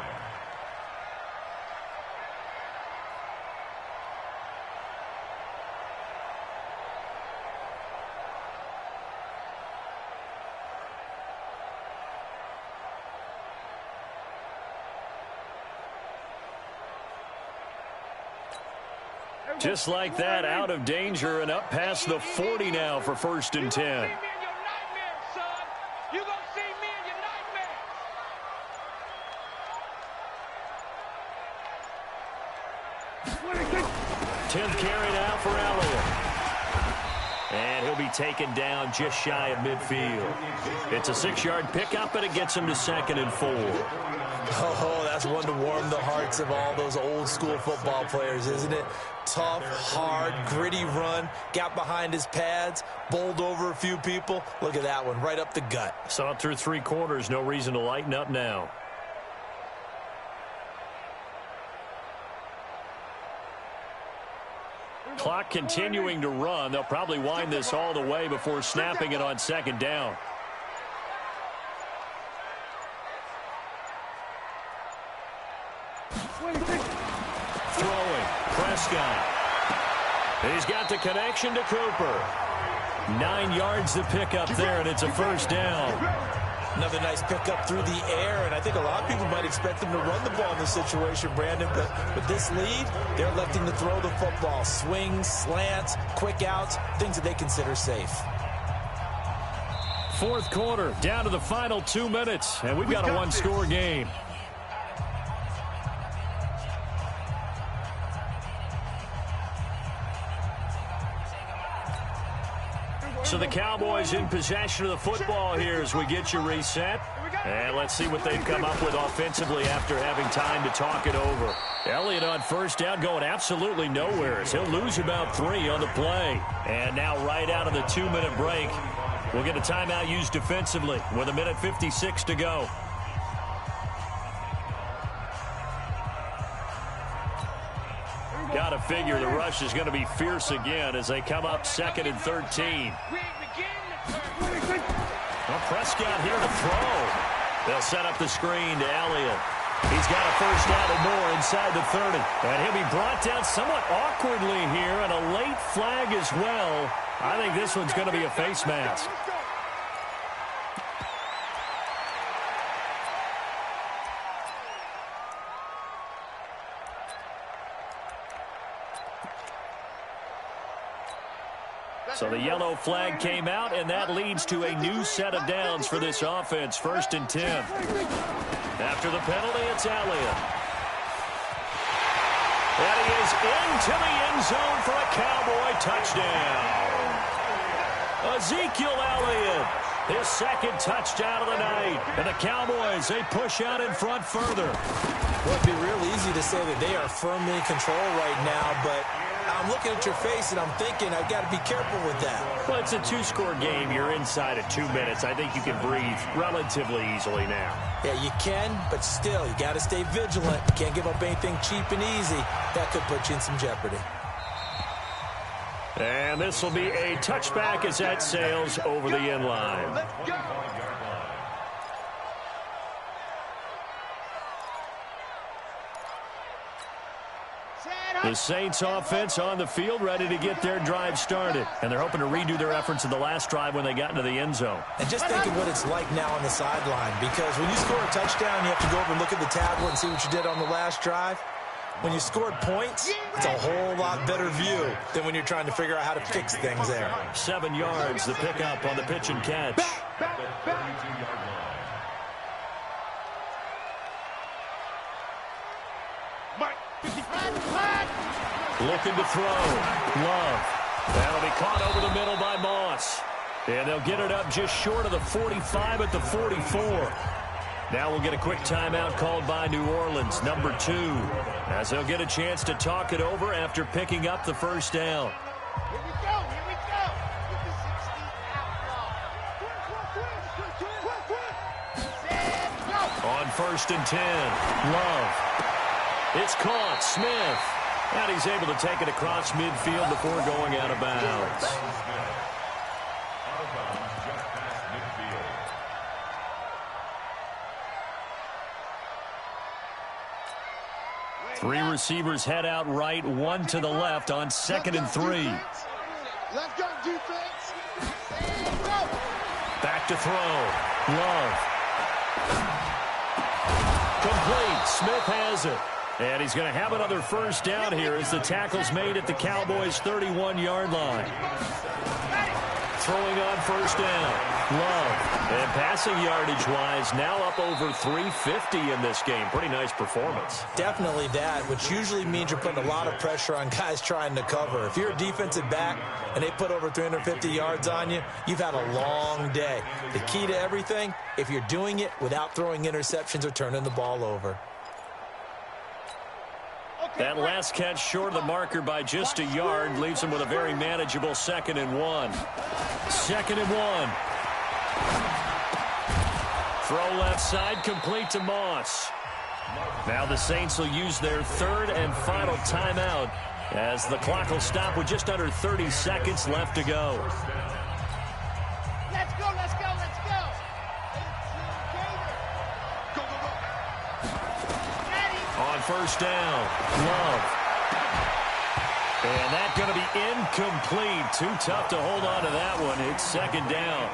Just like that, out of danger and up past the 40 now for 1st and 10. You're going to see me in your nightmares. 10th carry now for Elliott. And he'll be taken down just shy of midfield. It's a 6-yard pickup, and it gets him to 2nd and 4. Oh, that's one to warm the hearts of all those old-school football players, isn't it? Tough, hard, gritty run, got behind his pads, bowled over a few people. Look at that one, right up the gut. Saw it through 3 quarters, no reason to lighten up now. Clock continuing to run. They'll probably wind this all the way before snapping it on 2nd down. Throwing, Prescott. He's got the connection to Cooper. 9 yards to pick up there, and it's a 1st down. Another nice pickup through the air, and I think a lot of people might expect them to run the ball in this situation, Brandon, but with this lead, they're electing to throw the football. Swings, slants, quick outs, things that they consider safe. 4th quarter, down to the final 2 minutes, and we've got a 1-score game. So the Cowboys in possession of the football here as we get you reset. And let's see what they've come up with offensively after having time to talk it over. Elliott on 1st down going absolutely nowhere as he'll lose about 3 on the play. And now right out of the 2-minute break, we'll get a timeout used defensively with 1:56 to go. Got to figure the rush is going to be fierce again as they come up 2nd and 13. Well, Prescott here to throw. They'll set up the screen to Elliott. He's got a 1st down and more inside the 30. And he'll be brought down somewhat awkwardly here, and a late flag as well. I think this one's going to be a face mask. So the yellow flag came out, and that leads to a new set of downs for this offense. 1st and 10. After the penalty, it's Elliott. And he is into the end zone for a Cowboy touchdown. Ezekiel Elliott His second touchdown of the night. And the Cowboys, they push out in front further. Well, it'd be real easy to say that they are firmly in control right now, but I'm looking at your face and I'm thinking I've got to be careful with that. Well, it's a two-score game. You're inside of 2 minutes. I think you can breathe relatively easily now. Yeah, you can, but still, you got to stay vigilant. You can't give up anything cheap and easy. That could put you in some jeopardy. And this will be a touchback as that sails over the end line. Let's go. The Saints offense on the field, ready to get their drive started. And they're hoping to redo their efforts in the last drive when they got into the end zone. And just think of what it's like now on the sideline, because when you score a touchdown, you have to go over and look at the tablet and see what you did on the last drive. When you scored points, it's a whole lot better view than when you're trying to figure out how to fix things there. 7 yards, the pickup on the pitch and catch. Looking to throw. Love. That'll be caught over the middle by Moss. And they'll get it up just short of the 45 at the 44. Now we'll get a quick timeout called by New Orleans, number 2, as they'll get a chance to talk it over after picking up the first down. Here we go, here we go. Get the 16 out, go. On 1st and 10, Love. It's caught, Smith. And he's able to take it across midfield before going out of bounds. 3 receivers head out right, 1 to the left on 2nd and 3. Let's go, defense. And go. Back to throw. Love. Complete. Smith has it. And he's going to have another first down here as the tackle's made at the Cowboys' 31-yard line. Throwing on first down. Love. And passing yardage-wise, now up over 350 in this game. Pretty nice performance. Definitely that, which usually means you're putting a lot of pressure on guys trying to cover. If you're a defensive back and they put over 350 yards on you, you've had a long day. The key to everything, if you're doing it without throwing interceptions or turning the ball over. That last catch short of the marker by just a yard leaves him with a very manageable 2nd and 1. 2nd and 1. Throw left side, complete to Moss. Now the Saints will use their 3rd and final timeout as the clock will stop with just under 30 seconds left to go. Let's go, let's go, let's go. Go, go, go. On first down, Love. And that's going to be incomplete. Too tough to hold on to that one. It's 2nd down.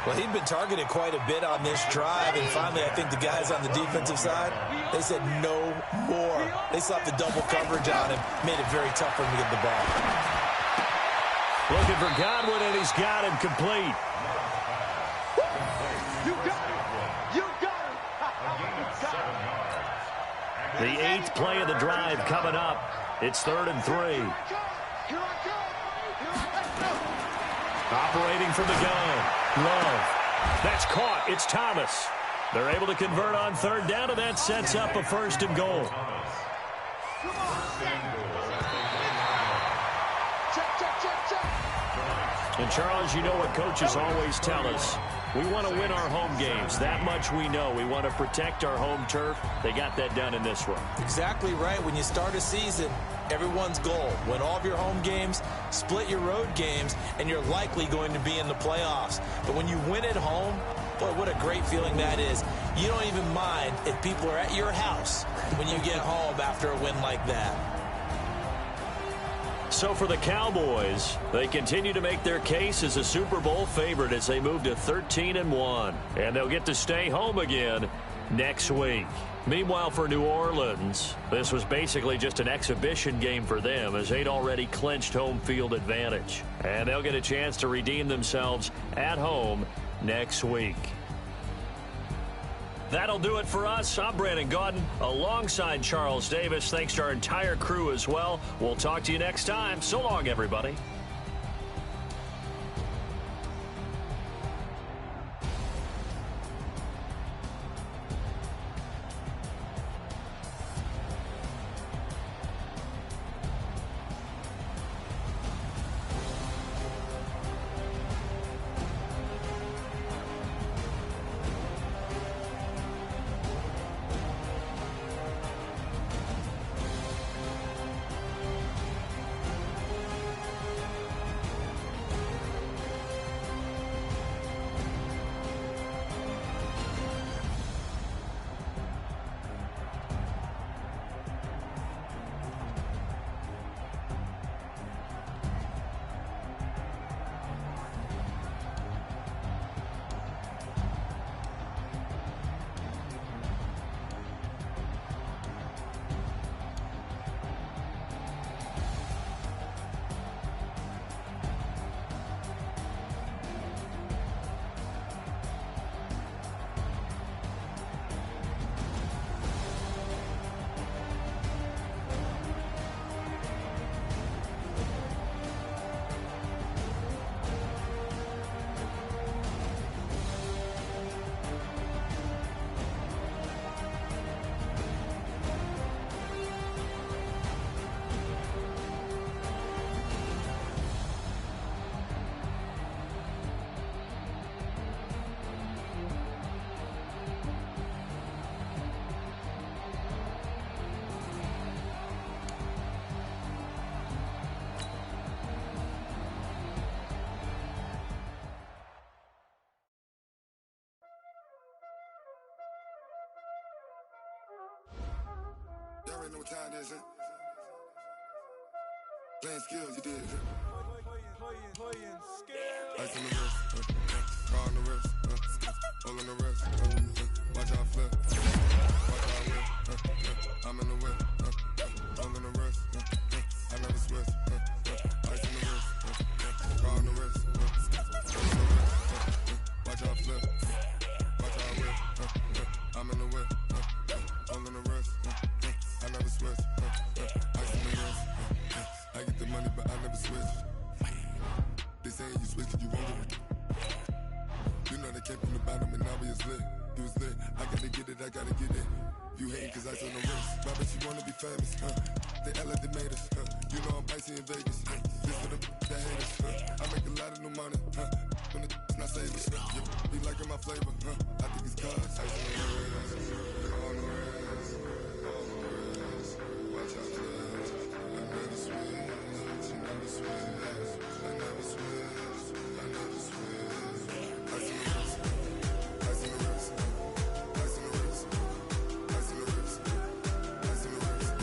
Well, he'd been targeted quite a bit on this drive, and finally I think the guys on the defensive side, they said no more. They slapped the double coverage on him, made it very tough for him to get the ball. Looking for Godwin, and he's got him complete. You got it. You got it. The 8th play of the drive coming up. It's 3rd and 3. Here I come. Let's go. Operating from the gun. Love. That's caught. It's Thomas. They're able to convert on 3rd down, and that sets up a 1st and goal. And, Charles, you know what coaches always tell us. We want to win our home games. That much we know. We want to protect our home turf. They got that done in this one. Exactly right. When you start a season, everyone's goal, win all of your home games, split your road games, and you're likely going to be in the playoffs. But when you win at home, boy, what a great feeling that is. You don't even mind if people are at your house when you get home after a win like that. So for the Cowboys, they continue to make their case as a Super Bowl favorite as they move to 13-1. And they'll get to stay home again next week. Meanwhile, for New Orleans, this was basically just an exhibition game for them as they'd already clinched home field advantage. And they'll get a chance to redeem themselves at home next week. That'll do it for us. I'm Brandon Gaudin alongside Charles Davis. Thanks to our entire crew as well. We'll talk to you next time. So long, everybody. what time it is, huh? Playing skills, you did, huh? Playing skills. Ice on the wrist, car on the wrist, hole in the wrist, watch out flip, watch out whip, I'm in the whip, hole in the wrist, I never switch, ice on the wrist, car on the wrist, hole in the wrist, watch out flip, watch out whip, I'm in the whip, hole in the wrist, I never switch, ice on the wrist, I get the money but I never switch. They saying you switch, you won't get it. You know they came from the bottom and now we is lit. You was lit, I gotta get it, I gotta get it. You hating cause I on the wrist. Robert, you wanna be famous, They act like they made us, You know I'm icy in Vegas, This for the that hate us, I make a lot of new money, When the not savers, Be liking my flavor, I think it's cause ice on the wrist, on the wrist, on the wrist. Watch out, flash, I never switch, you never switch. I never switch, I never switch. Ice in the wrist, ice in the wrist, ice in the wrist, ice in the wrist, ice in the wrist,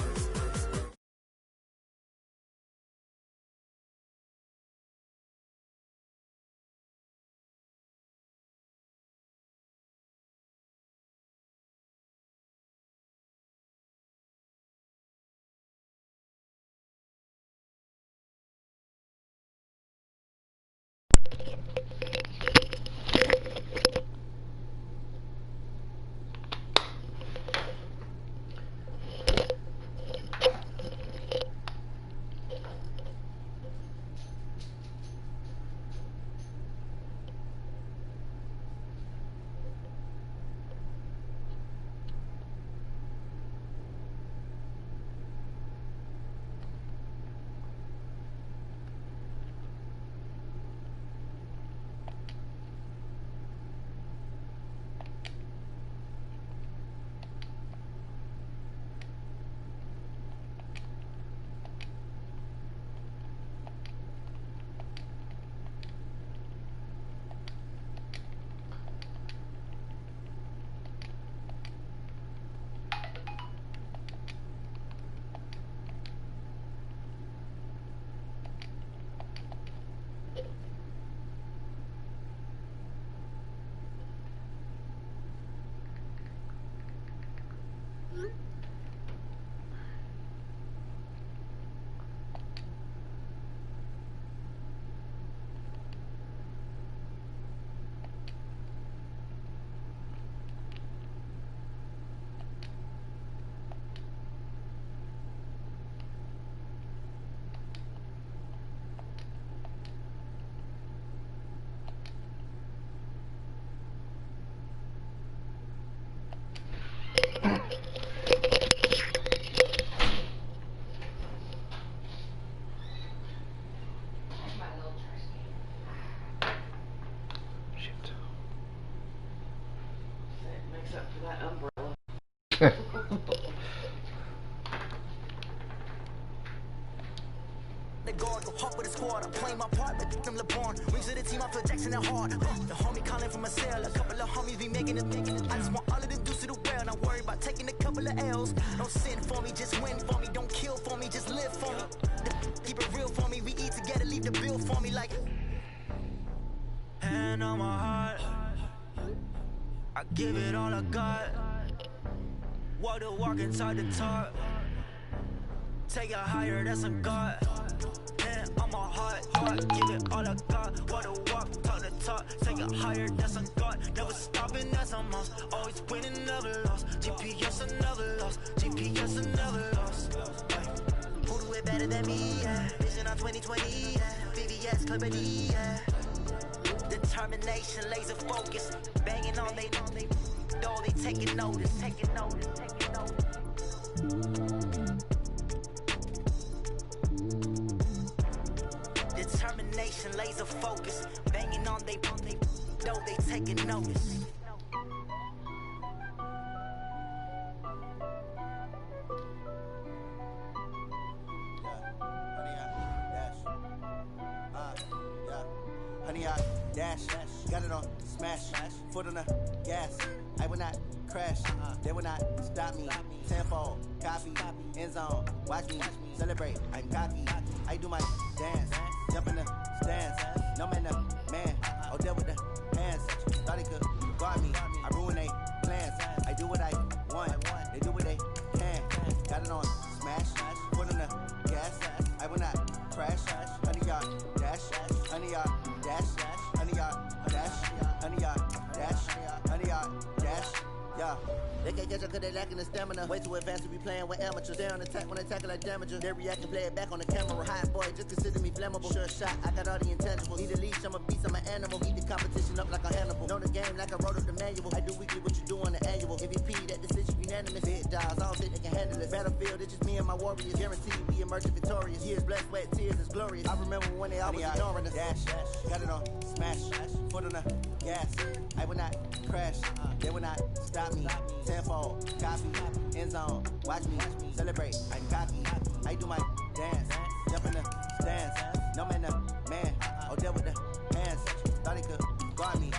Except for that umbrella. The guard go hop with the squad. I'm playing my part, but them LeBron. Wings of the team, I feel Jackson and hard. The homie calling from a cell. A couple of homies be making it. I just want all of the dudes to do well. Not worry about taking a couple of L's. Don't sin for me, just win for me. Don't kill for me, just live for me. Keep it real for me. We eat together, leave the bill for me like. Hand on my heart. I give it all I got. Walk the walk inside the talk. Take it higher, that's a God. Hand on my heart, give it all I got. Walk the walk, talk the talk. Take it higher, that's a God. Never stopping, that's a must. Always winning, never lost. GPS, I never lost. GPS, I never lost. Who do it better than me? Yeah. Vision on 2020. Yeah. VVS, Clarity. Yeah. Determination, laser focus. Banging on they door, they taking notice. Taking notice, taking notice. Determination, laser focus. Banging on they door, they taking notice. 100 yard dash. Got it on smash. Foot on the gas. I will not crash. They will not stop me. Tenfold, copy, end zone. Watch me celebrate. I'm cocky. I do my dance. Jump in the stands. No man, the man. Oh, deal with the hands. Thought he could guard me. I ruin they plans. I do what I want. They do what they can. Got it on smash. Foot on the gas. I will not crash. 100 yard dash. 100 yard dash. 100 yard dash. 100 yard dash. 100 yard dash. Yeah. They can't catch up cause they lacking the stamina. Way too advanced to be playing with amateurs. They on attack when they tackle like damager. They react and play it back on the camera. Hot boy, just consider me flammable. Sure shot, I got all the intangibles. Need a leash, I'm a beast, I'm an animal. Eat the competition up like a Hannibal. Know the game like I wrote up the manual. I do weekly what you do on the annual. MVP, that decision unanimous. Big dials, I don't think they can handle it. Battlefield, it's just me and my warriors. Guaranteed we emerge victorious. Years, blood, sweat, tears, it's glorious. I remember when they always ignoring us. Dash, got it on smash. Foot on the gas. I will not crash. They will not stop me. Tenfold, copy, end zone. Watch me celebrate. I'm cocky. I do my dance. Jump in the stands. No man, the man. Oh, deal with the hands. Thought he could guard me.